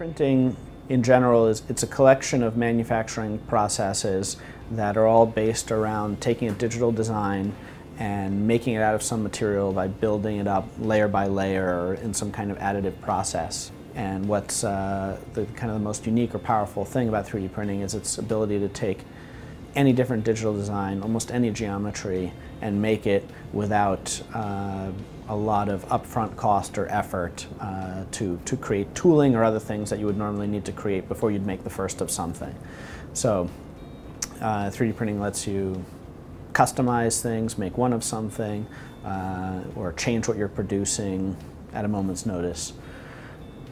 Printing in general it's a collection of manufacturing processes that are all based around taking a digital design and making it out of some material by building it up layer by layer or in some kind of additive process. And what's the kind of the most unique or powerful thing about 3D printing is its ability to take any different digital design, almost any geometry, and make it without a lot of upfront cost or effort to create tooling or other things that you would normally need to create before you'd make the first of something. So 3D printing lets you customize things, make one of something, or change what you're producing at a moment's notice.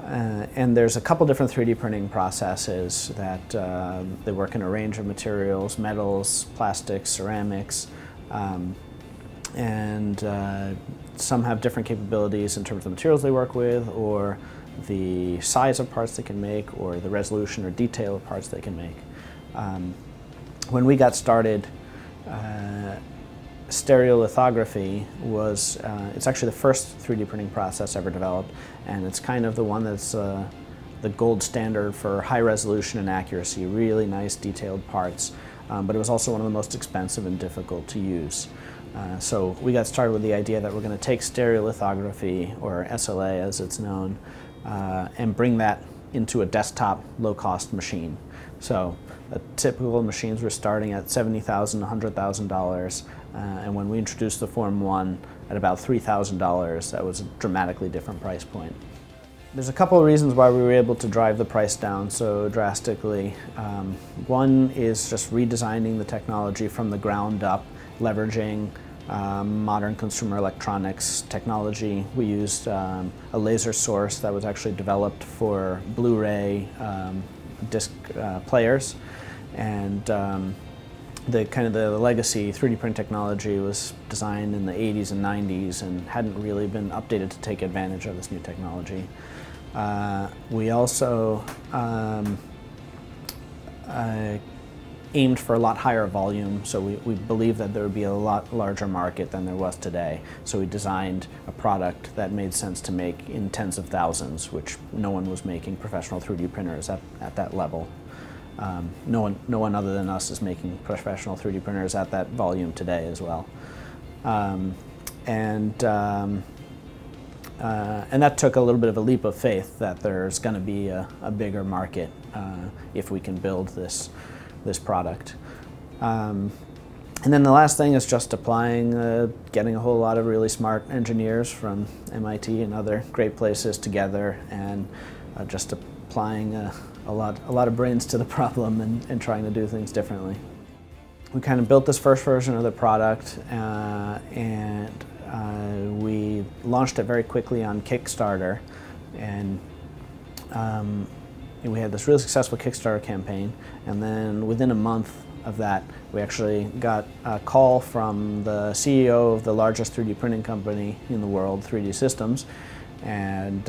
And there's a couple different 3D printing processes that they work in a range of materials: metals, plastics, ceramics, and some have different capabilities in terms of the materials they work with, or the size of parts they can make, or the resolution or detail of parts they can make. When we got started, stereolithography was, it's actually the first 3D printing process ever developed, and it's kind of the one that's the gold standard for high resolution and accuracy, really nice detailed parts, but it was also one of the most expensive and difficult to use. So we got started with the idea that we're going to take stereolithography, or SLA as it's known, and bring that into a desktop low-cost machine. So typical machines were starting at $70,000, $100,000, and when we introduced the Form 1 at about $3,000, that was a dramatically different price point. There's a couple of reasons why we were able to drive the price down so drastically. One is just redesigning the technology from the ground up, leveraging modern consumer electronics technology. We used a laser source that was actually developed for Blu-ray disc players, and the legacy 3D print technology was designed in the 80s and 90s and hadn't really been updated to take advantage of this new technology. We also aimed for a lot higher volume, so we believed that there would be a lot larger market than there was today. So we designed a product that made sense to make in tens of thousands, which no one was making professional 3D printers at that level. No one other than us is making professional 3D printers at that volume today as well. And that took a little bit of a leap of faith that there's going to be a bigger market if we can build this product. And then the last thing is just applying, getting a whole lot of really smart engineers from MIT and other great places together, and just applying a lot of brains to the problem and trying to do things differently. We kind of built this first version of the product, and we launched it very quickly on Kickstarter, and we had this really successful Kickstarter campaign, and then within a month of that we actually got a call from the CEO of the largest 3D printing company in the world, 3D Systems, and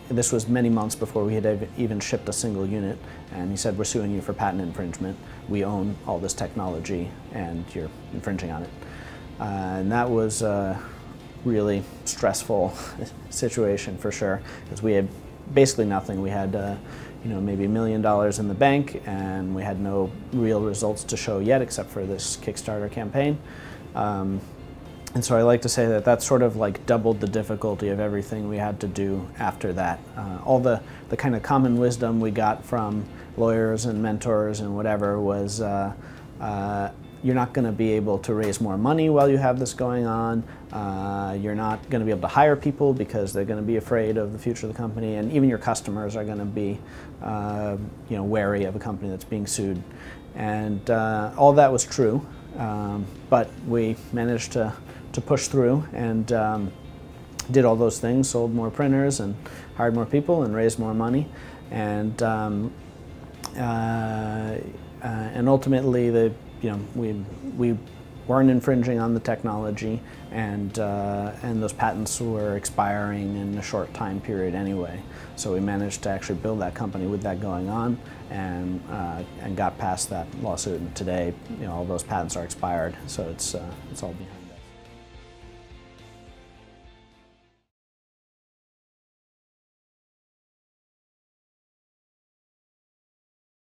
this was many months before we had even shipped a single unit, and he said, "We're suing you for patent infringement. We own all this technology and you're infringing on it." And that was a really stressful situation for sure, because we had basically nothing. We had maybe $1 million in the bank, and we had no real results to show yet except for this Kickstarter campaign. And so I like to say that that sort of like doubled the difficulty of everything we had to do after that. All the kind of common wisdom we got from lawyers and mentors and whatever was you're not going to be able to raise more money while you have this going on. You're not going to be able to hire people because they're going to be afraid of the future of the company, and even your customers are going to be wary of a company that's being sued. And all that was true, but we managed to push through and did all those things, sold more printers and hired more people and raised more money, and ultimately we weren't infringing on the technology, and those patents were expiring in a short time period anyway. So we managed to actually build that company with that going on, and got past that lawsuit. And today, all those patents are expired, so it's all behind.